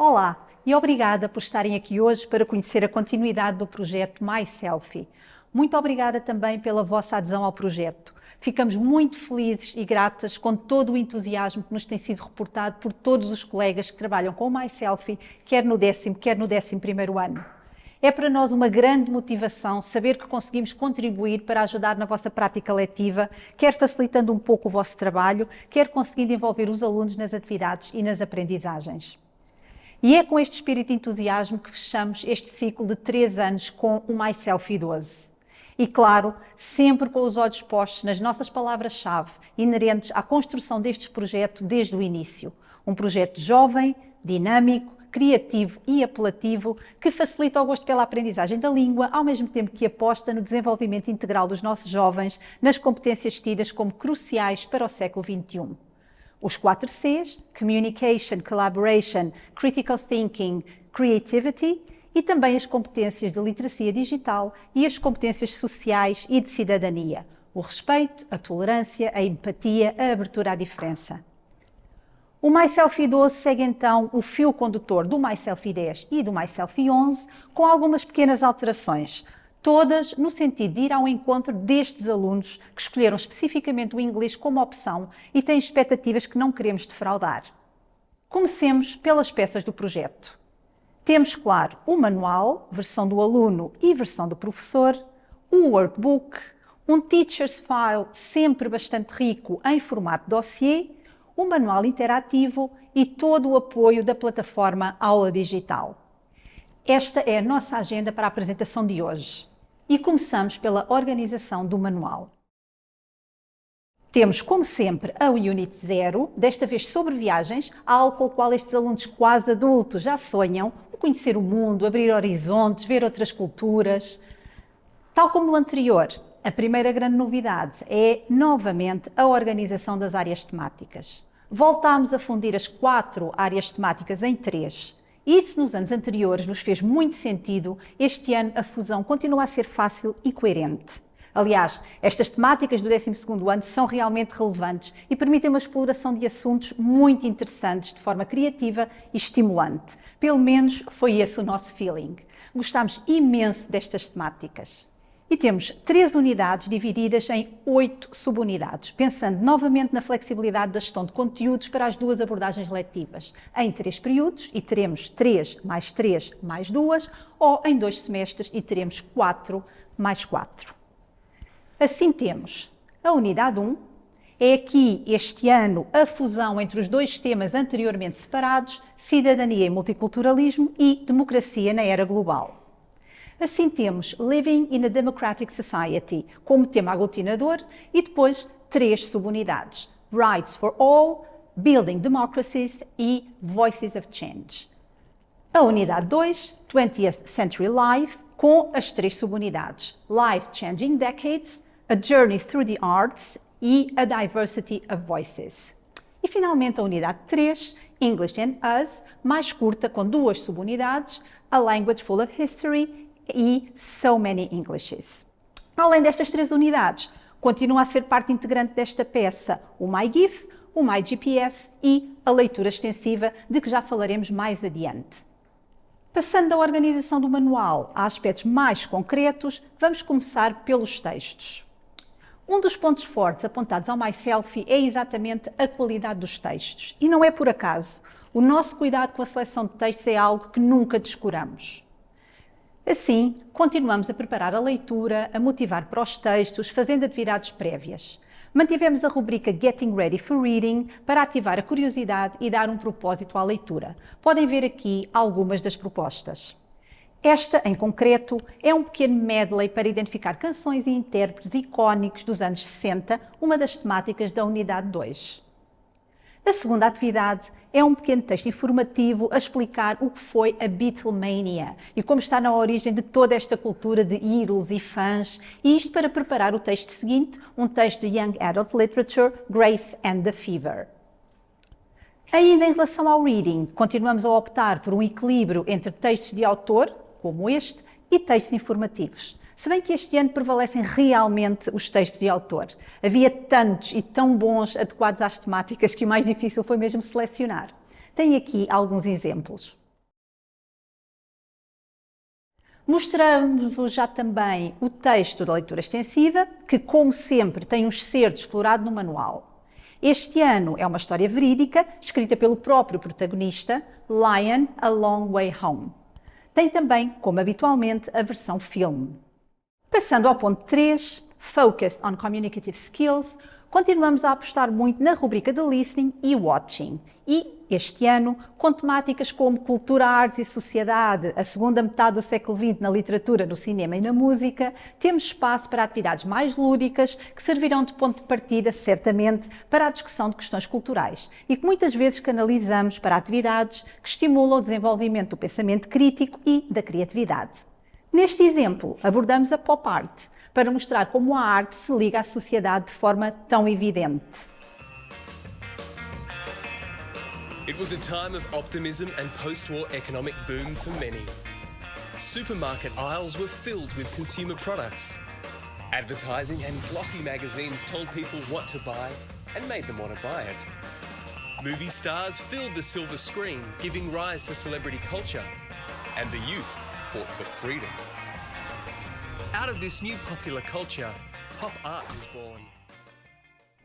Olá e obrigada por estarem aqui hoje para conhecer a continuidade do projeto MySelfie. Muito obrigada também pela vossa adesão ao projeto. Ficamos muito felizes e gratas com todo o entusiasmo que nos tem sido reportado por todos os colegas que trabalham com o MySelfie, quer no 10º, quer no 11º ano. É para nós uma grande motivação saber que conseguimos contribuir para ajudar na vossa prática letiva, quer facilitando um pouco o vosso trabalho, quer conseguindo envolver os alunos nas atividades e nas aprendizagens. E é com este espírito de entusiasmo que fechamos este ciclo de 3 anos com o MySelfie 12. E claro, sempre com os olhos postos nas nossas palavras-chave inerentes à construção deste projeto desde o início. Um projeto jovem, dinâmico, criativo e apelativo que facilita o gosto pela aprendizagem da língua, ao mesmo tempo que aposta no desenvolvimento integral dos nossos jovens nas competências tidas como cruciais para o século XXI. Os 4 Cs, Communication, Collaboration, Critical Thinking, Creativity, e também as competências de literacia digital e as competências sociais e de cidadania, o respeito, a tolerância, a empatia, a abertura à diferença. O MySelfie 12 segue então o fio condutor do MySelfie 10 e do MySelfie 11 com algumas pequenas alterações, todas no sentido de ir ao encontro destes alunos que escolheram especificamente o inglês como opção e têm expectativas que não queremos defraudar. Comecemos pelas peças do projeto. Temos, claro, o manual, versão do aluno e versão do professor, o workbook, um Teacher's File sempre bastante rico em formato dossiê, o manual interativo e todo o apoio da plataforma Aula Digital. Esta é a nossa agenda para a apresentação de hoje. E começamos pela organização do manual. Temos, como sempre, a Unit 0, desta vez sobre viagens, algo com o qual estes alunos quase adultos já sonham, conhecer o mundo, abrir horizontes, ver outras culturas. Tal como no anterior, a primeira grande novidade é, novamente, a organização das áreas temáticas. Voltámos a fundir as 4 áreas temáticas em 3. E se nos anos anteriores nos fez muito sentido, este ano a fusão continua a ser fácil e coerente. Aliás, estas temáticas do 12º ano são realmente relevantes e permitem uma exploração de assuntos muito interessantes de forma criativa e estimulante. Pelo menos foi esse o nosso feeling. Gostámos imenso destas temáticas. E temos 3 unidades divididas em 8 subunidades, pensando novamente na flexibilidade da gestão de conteúdos para as 2 abordagens letivas, em 3 períodos, e teremos 3 mais 3 mais 2, ou em 2 semestres e teremos 4 mais 4. Assim temos a unidade 1, é aqui este ano a fusão entre os 2 temas anteriormente separados, cidadania e multiculturalismo e democracia na era global. Assim temos Living in a Democratic Society como tema aglutinador e depois 3 subunidades, Rights for All, Building Democracies e Voices of Change. A unidade 2, 20th Century Life, com as 3 subunidades, Life Changing Decades, A Journey Through the Arts e A Diversity of Voices. E finalmente a unidade 3, English and Us, mais curta com 2 subunidades, A Language Full of History e So Many Englishes. Além destas 3 unidades, continua a ser parte integrante desta peça o MyGIF, o MyGPS e a leitura extensiva, de que já falaremos mais adiante. Passando da organização do manual a aspectos mais concretos, vamos começar pelos textos. Um dos pontos fortes apontados ao MySelfie é exatamente a qualidade dos textos. E não é por acaso. O nosso cuidado com a seleção de textos é algo que nunca descuramos. Assim, continuamos a preparar a leitura, a motivar para os textos, fazendo atividades prévias. Mantivemos a rubrica Getting Ready for Reading para ativar a curiosidade e dar um propósito à leitura. Podem ver aqui algumas das propostas. Esta, em concreto, é um pequeno medley para identificar canções e intérpretes icónicos dos anos 60, uma das temáticas da unidade 2. A segunda atividade é um pequeno texto informativo a explicar o que foi a Beatlemania e como está na origem de toda esta cultura de ídolos e fãs, e isto para preparar o texto seguinte, um texto de Young Adult Literature, Grace and the Fever. Ainda em relação ao reading, continuamos a optar por um equilíbrio entre textos de autor, como este, e textos informativos. Se bem que este ano prevalecem realmente os textos de autor. Havia tantos e tão bons adequados às temáticas que o mais difícil foi mesmo selecionar. Tenho aqui alguns exemplos. Mostramos-vos já também o texto da leitura extensiva, que, como sempre, tem um excerto explorado no manual. Este ano é uma história verídica, escrita pelo próprio protagonista, Lion, A Long Way Home. Tem também, como habitualmente, a versão filme. Passando ao ponto 3, Focused on Communicative Skills, continuamos a apostar muito na rubrica de Listening e Watching. E, este ano, com temáticas como cultura, artes e sociedade, a segunda metade do século XX na literatura, no cinema e na música, temos espaço para atividades mais lúdicas que servirão de ponto de partida, certamente, para a discussão de questões culturais e que muitas vezes canalizamos para atividades que estimulam o desenvolvimento do pensamento crítico e da criatividade. Neste exemplo, abordamos a pop art, para mostrar como a arte se liga à sociedade de forma tão evidente. It was a time of optimism and post-war economic boom for many. Supermarket aisles were filled with consumer products. Advertising and glossy magazines told people what to buy and made them want to buy it. Movie stars filled the silver screen, giving rise to celebrity culture, and the youth fought for freedom. Out of this new popular culture, pop art is born.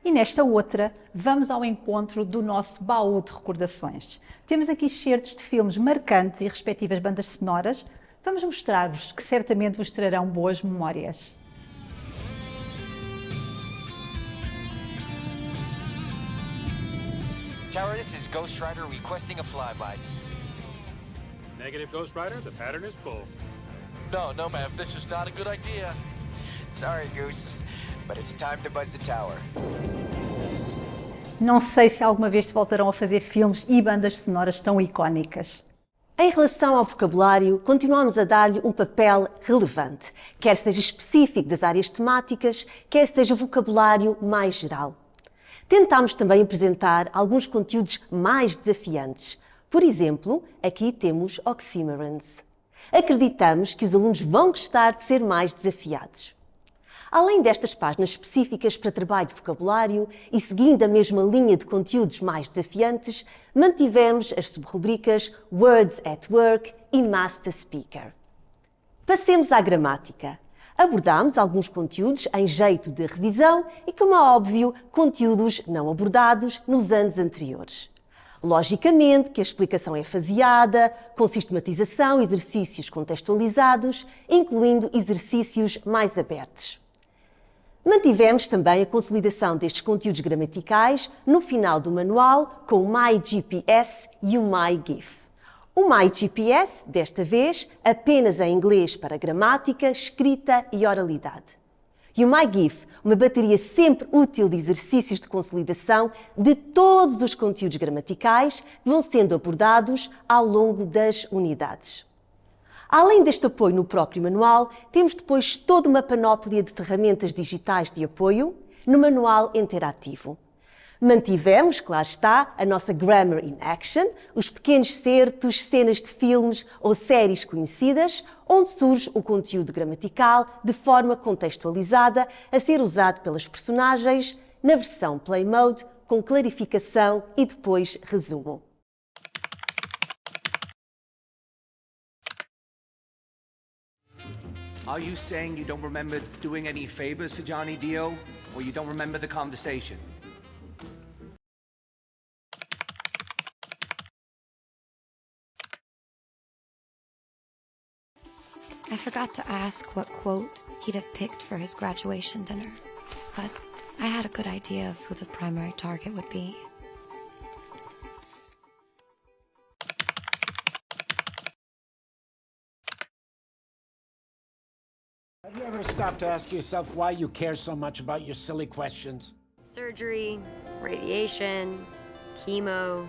E nesta outra, vamos ao encontro do nosso baú de recordações. Temos aqui excertos de filmes marcantes e respectivas bandas sonoras. Vamos mostrar-vos que certamente vos trarão boas memórias. Tower, this is Ghost Rider requesting a flyby. Negative, Ghost Rider. The pattern is full. No, ma'am. This is not a good idea. Sorry, Goose, but it's time to buzz the tower. Não sei se alguma vez se voltarão a fazer filmes e bandas sonoras tão icónicas. Em relação ao vocabulário, continuamos a dar-lhe um papel relevante, quer seja específico das áreas temáticas, quer seja vocabulário mais geral. Tentámos também apresentar alguns conteúdos mais desafiantes. Por exemplo, aqui temos oxymorons. Acreditamos que os alunos vão gostar de ser mais desafiados. Além destas páginas específicas para trabalho de vocabulário e seguindo a mesma linha de conteúdos mais desafiantes, mantivemos as subrubricas Words at Work e Master Speaker. Passemos à gramática. Abordámos alguns conteúdos em jeito de revisão e, como é óbvio, conteúdos não abordados nos anos anteriores. Logicamente que a explicação é faseada, com sistematização e exercícios contextualizados, incluindo exercícios mais abertos. Mantivemos também a consolidação destes conteúdos gramaticais no final do manual com o MyGPS e o MyGIF. O MyGPS, desta vez, apenas em inglês para gramática, escrita e oralidade. E o MyGIF, uma bateria sempre útil de exercícios de consolidação de todos os conteúdos gramaticais que vão sendo abordados ao longo das unidades. Além deste apoio no próprio manual, temos depois toda uma panóplia de ferramentas digitais de apoio no manual interativo. Mantivemos, claro está, a nossa Grammar in Action, os pequenos certos, cenas de filmes ou séries conhecidas, onde surge o conteúdo gramatical de forma contextualizada a ser usado pelas personagens na versão Play Mode, com clarificação e depois resumo. Are you saying you don't remember doing any favors for Johnny Dio? Or you don't remember the conversation? I forgot to ask what quote he'd have picked for his graduation dinner, but I had a good idea of who the primary target would be. Have you ever stopped to ask yourself why you care so much about your silly questions? Surgery, radiation, chemo,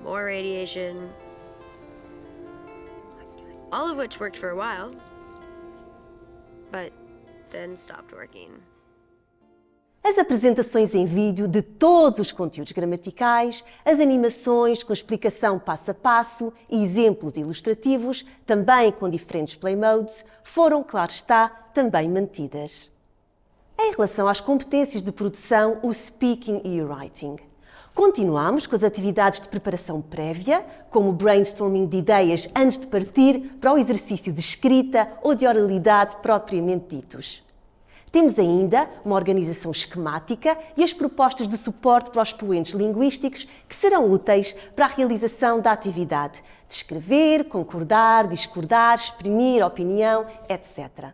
more radiation. All of which worked for a while, but then stopped working. As apresentações em vídeo de todos os conteúdos gramaticais, as animações com explicação passo a passo e exemplos ilustrativos, também com diferentes play modes, foram, claro está, também mantidas. Em relação às competências de produção, o speaking e o writing. Continuamos com as atividades de preparação prévia, como o brainstorming de ideias antes de partir para o exercício de escrita ou de oralidade propriamente ditos. Temos ainda uma organização esquemática e as propostas de suporte para os expoentes linguísticos que serão úteis para a realização da atividade de escrever, concordar, discordar, exprimir opinião, etc.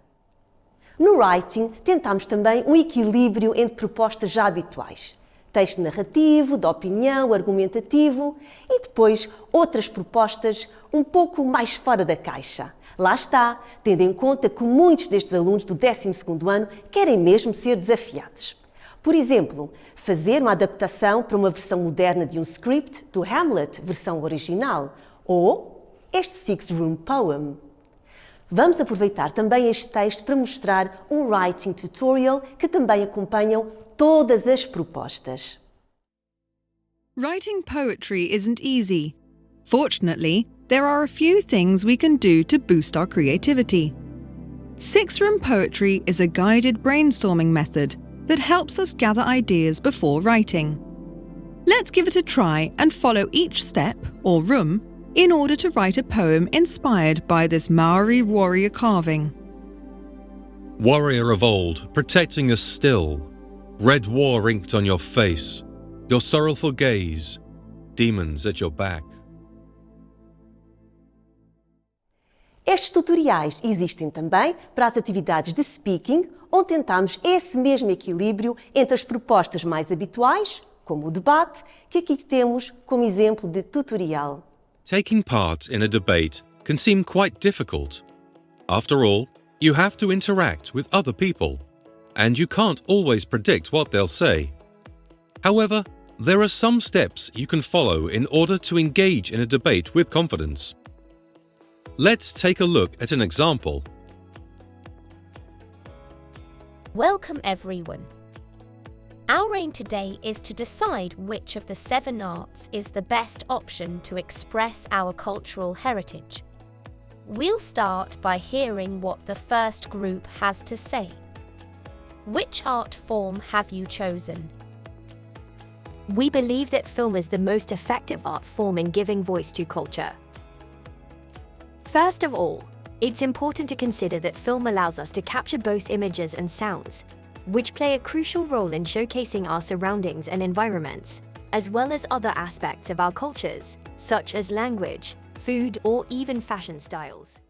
No writing, tentamos também um equilíbrio entre propostas já habituais. Texto narrativo, de opinião, argumentativo e depois outras propostas um pouco mais fora da caixa. Lá está, tendo em conta que muitos destes alunos do 12º ano querem mesmo ser desafiados. Por exemplo, fazer uma adaptação para uma versão moderna de um script do Hamlet, versão original, ou este Six-Room Poem. Vamos aproveitar também este texto para mostrar um writing tutorial que também acompanham todas as propostas. Writing poetry isn't easy. Fortunately, there are a few things we can do to boost our creativity. Six-Room Poetry is a guided brainstorming method that helps us gather ideas before writing. Let's give it a try and follow each step, or room, in order to write a poem inspired by this Maori warrior carving. Warrior of old, protecting us still, red war inked on your face, your sorrowful gaze, demons at your back. Estes tutoriais existem também para as atividades de speaking, onde tentamos esse mesmo equilíbrio entre as propostas mais habituais, como o debate, que aqui temos como exemplo de tutorial. Taking part in a debate can seem quite difficult. After all, you have to interact with other people, and you can't always predict what they'll say. However, there are some steps you can follow in order to engage in a debate with confidence. Let's take a look at an example. Welcome everyone. Our aim today is to decide which of the 7 arts is the best option to express our cultural heritage. We'll start by hearing what the first group has to say. Which art form have you chosen? We believe that film is the most effective art form in giving voice to culture. First of all, it's important to consider that film allows us to capture both images and sounds, which play a crucial role in showcasing our surroundings and environments, as well as other aspects of our cultures, such as language, food, or even fashion styles.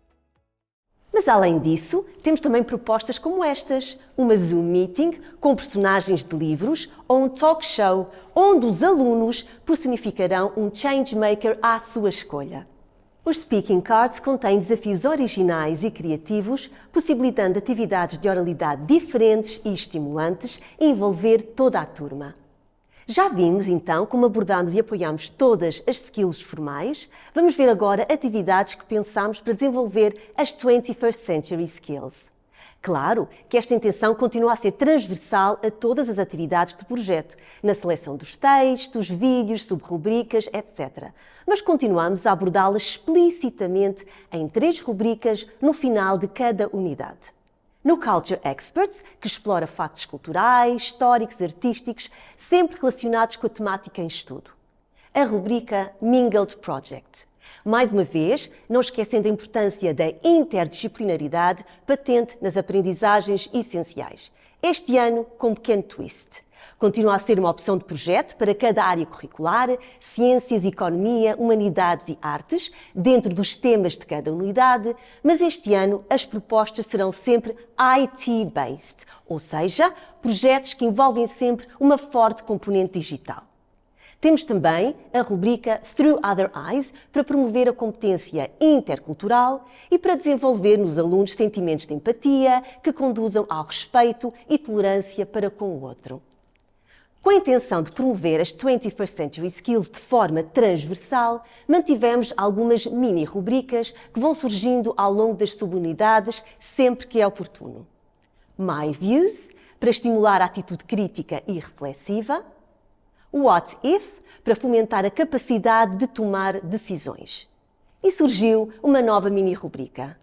Mas além disso, temos também propostas como estas, uma Zoom Meeting com personagens de livros ou um talk show onde os alunos personificarão um changemaker à sua escolha. Os Speaking Cards contêm desafios originais e criativos, possibilitando atividades de oralidade diferentes e estimulantes e envolver toda a turma. Já vimos então como abordamos e apoiamos todas as skills formais. Vamos ver agora atividades que pensamos para desenvolver as 21st Century Skills. Claro que esta intenção continua a ser transversal a todas as atividades do projeto, na seleção dos textos, vídeos, subrubricas, etc. Mas continuamos a abordá-las explicitamente em 3 rubricas no final de cada unidade. No Culture Experts, que explora factos culturais, históricos, artísticos, sempre relacionados com a temática em estudo. A rubrica Mingled Project. Mais uma vez, não esquecendo a importância da interdisciplinaridade patente nas aprendizagens essenciais. Este ano, com um pequeno twist. Continua a ser uma opção de projeto para cada área curricular, ciências, economia, humanidades e artes, dentro dos temas de cada unidade, mas este ano as propostas serão sempre IT-based, ou seja, projetos que envolvem sempre uma forte componente digital. Temos também a rubrica Through Other Eyes para promover a competência intercultural e para desenvolver nos alunos sentimentos de empatia que conduzam ao respeito e tolerância para com o outro. Com a intenção de promover as 21st Century Skills de forma transversal, mantivemos algumas mini-rubricas que vão surgindo ao longo das subunidades sempre que é oportuno. My Views, para estimular a atitude crítica e reflexiva. What If, para fomentar a capacidade de tomar decisões. E surgiu uma nova mini-rubrica.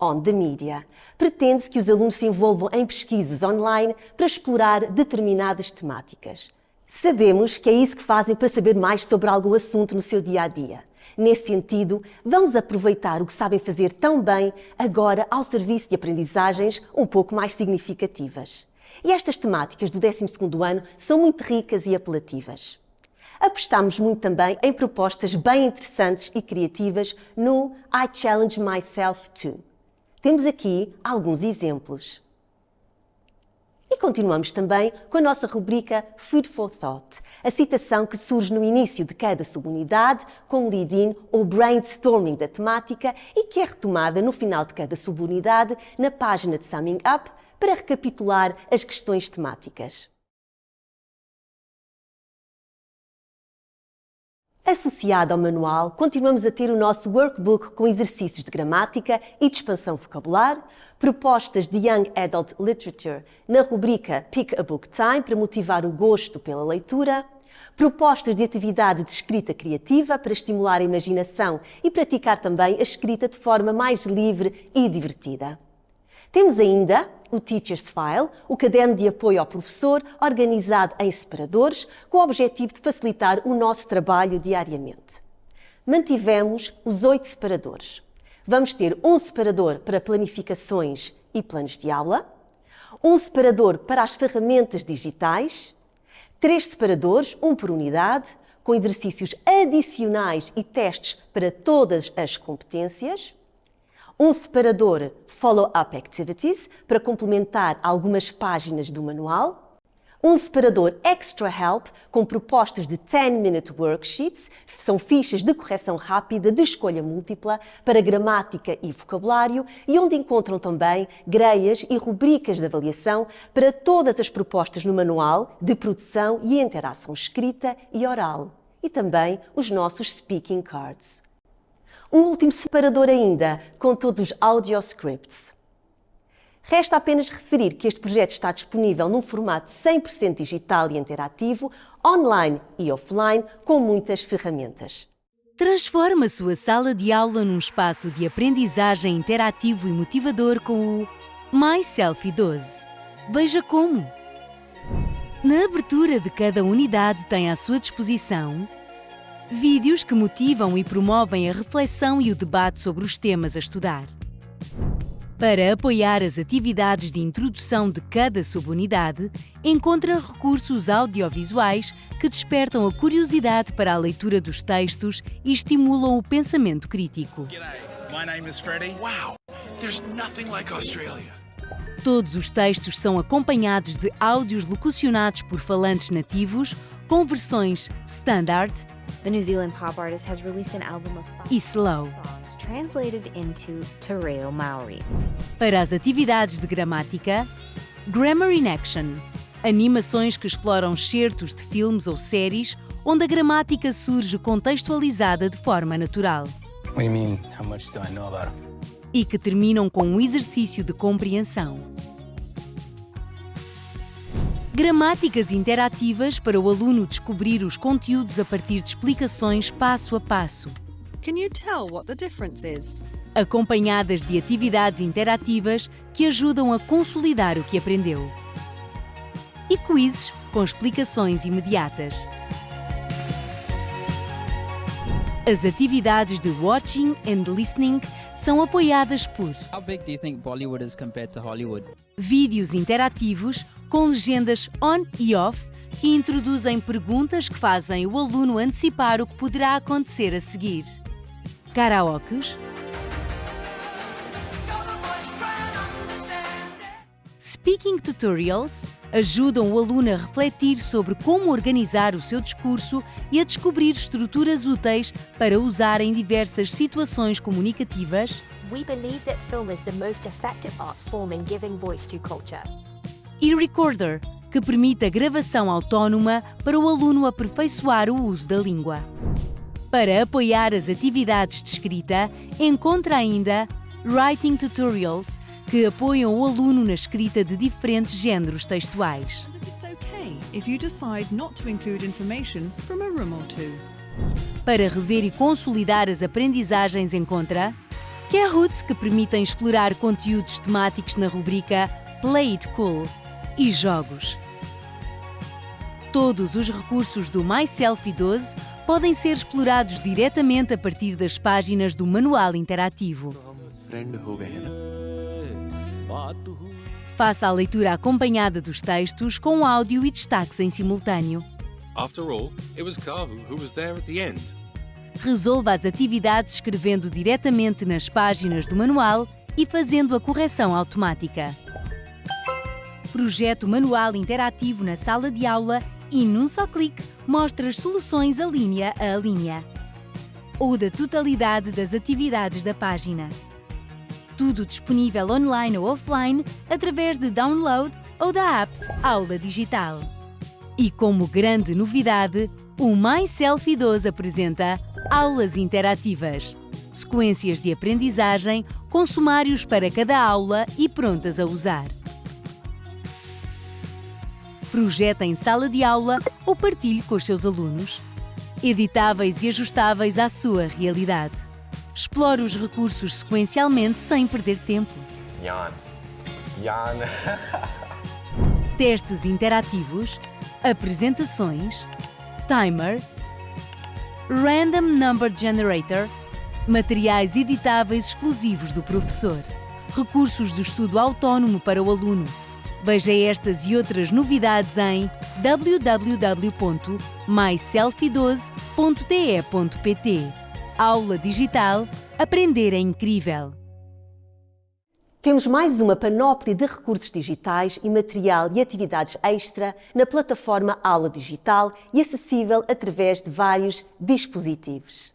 On the Media. Pretende-se que os alunos se envolvam em pesquisas online para explorar determinadas temáticas. Sabemos que é isso que fazem para saber mais sobre algum assunto no seu dia-a-dia. Nesse sentido, vamos aproveitar o que sabem fazer tão bem agora ao serviço de aprendizagens um pouco mais significativas. E estas temáticas do 12º ano são muito ricas e apelativas. Apostamos muito também em propostas bem interessantes e criativas no I Challenge Myself Too. Temos aqui alguns exemplos. E continuamos também com a nossa rubrica Food for Thought, a citação que surge no início de cada subunidade, com o lead-in ou brainstorming da temática e que é retomada no final de cada subunidade na página de Summing Up para recapitular as questões temáticas. Associado ao manual, continuamos a ter o nosso workbook com exercícios de gramática e de expansão vocabular, propostas de Young Adult Literature na rubrica Pick a Book Time para motivar o gosto pela leitura, propostas de atividade de escrita criativa para estimular a imaginação e praticar também a escrita de forma mais livre e divertida. Temos ainda o Teacher's File, o caderno de apoio ao professor, organizado em separadores, com o objetivo de facilitar o nosso trabalho diariamente. Mantivemos os 8 separadores. Vamos ter um separador para planificações e planos de aula, um separador para as ferramentas digitais, 3 separadores, um por unidade, com exercícios adicionais e testes para todas as competências, um separador Follow-up Activities, para complementar algumas páginas do manual, um separador Extra Help, com propostas de 10-minute worksheets, são fichas de correção rápida de escolha múltipla para gramática e vocabulário, e onde encontram também grelhas e rubricas de avaliação para todas as propostas no manual de produção e interação escrita e oral, e também os nossos Speaking Cards. Um último separador ainda, com todos os audioscripts. Resta apenas referir que este projeto está disponível num formato 100% digital e interativo, online e offline, com muitas ferramentas. Transforme a sua sala de aula num espaço de aprendizagem interativo e motivador com o MySelfie 12. Veja como! Na abertura de cada unidade tem à sua disposição vídeos que motivam e promovem a reflexão e o debate sobre os temas a estudar. Para apoiar as atividades de introdução de cada subunidade, encontra recursos audiovisuais que despertam a curiosidade para a leitura dos textos e estimulam o pensamento crítico. G'day, my name is Freddie. Wow, there's nothing like Australia. Todos os textos são acompanhados de áudios locucionados por falantes nativos, com versões standard, The New Zealand pop artist has released an album of 5 e slow, songs translated into Te Reo Maori. Para as atividades de gramática, Grammar in Action, animações que exploram excertos de filmes ou séries onde a gramática surge contextualizada de forma natural. What do you mean, how much do I know about him? E que terminam com um exercício de compreensão. Gramáticas interativas para o aluno descobrir os conteúdos a partir de explicações passo a passo. Can you tell what the difference is? Acompanhadas de atividades interativas que ajudam a consolidar o que aprendeu. E quizzes com explicações imediatas. As atividades de Watching and Listening são apoiadas por How big do you think Bollywood is compared to Hollywood? Vídeos interativos com legendas on e off que introduzem perguntas que fazem o aluno antecipar o que poderá acontecer a seguir. Karaokes, Speaking Tutorials ajudam o aluno a refletir sobre como organizar o seu discurso e a descobrir estruturas úteis para usar em diversas situações comunicativas. We believe that film is the most effective art form in giving voice to culture. E Recorder, que permite a gravação autónoma para o aluno aperfeiçoar o uso da língua. Para apoiar as atividades de escrita, encontra ainda Writing Tutorials, que apoiam o aluno na escrita de diferentes géneros textuais. It's okay if you decide not to include information from a room or two. Para rever e consolidar as aprendizagens, encontra Kahoots, que permitem explorar conteúdos temáticos na rubrica Play It Cool, e jogos. Todos os recursos do MySelfie 12 podem ser explorados diretamente a partir das páginas do manual interativo. Faça a leitura acompanhada dos textos com áudio e destaques em simultâneo. After all, it was Kahu who was there at the end. Resolva as atividades escrevendo diretamente nas páginas do manual e fazendo a correção automática. Projete o manual interativo na sala de aula e, num só clique, mostra as soluções a linha a linha. Ou da totalidade das atividades da página. Tudo disponível online ou offline através de download ou da app Aula Digital. E como grande novidade, o MySelfie 12 apresenta aulas interativas, sequências de aprendizagem com sumários para cada aula e prontas a usar. Projeta em sala de aula ou partilhe com os seus alunos. Editáveis e ajustáveis à sua realidade. Explore os recursos sequencialmente sem perder tempo. Testes interativos, apresentações, timer, random number generator, materiais editáveis exclusivos do professor, recursos de estudo autónomo para o aluno. Veja estas e outras novidades em www.myselfie12.te.pt. Aula Digital. Aprender é incrível. Temos mais uma panóplia de recursos digitais e material e atividades extra na plataforma Aula Digital e acessível através de vários dispositivos.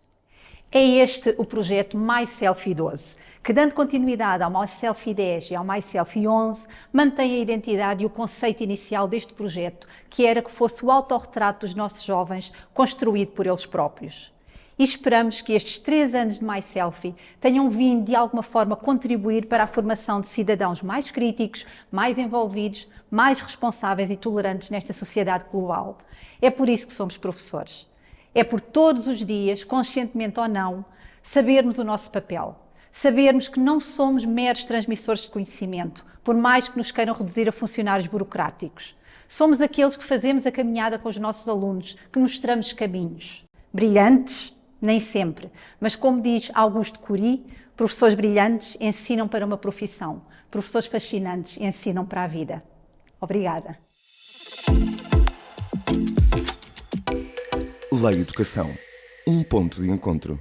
É este o projeto MySelfie 12, que, dando continuidade ao MySelfie 10 e ao MySelfie 11, mantém a identidade e o conceito inicial deste projeto, que era que fosse o autorretrato dos nossos jovens construído por eles próprios. E esperamos que estes 3 anos de MySelfie tenham vindo de alguma forma contribuir para a formação de cidadãos mais críticos, mais envolvidos, mais responsáveis e tolerantes nesta sociedade global. É por isso que somos professores. É por todos os dias, conscientemente ou não, sabermos o nosso papel. Sabermos que não somos meros transmissores de conhecimento, por mais que nos queiram reduzir a funcionários burocráticos. Somos aqueles que fazemos a caminhada com os nossos alunos, que mostramos caminhos. Brilhantes? Nem sempre. Mas como diz Augusto Cury, professores brilhantes ensinam para uma profissão. Professores fascinantes ensinam para a vida. Obrigada. Lei Educação. Um ponto de encontro.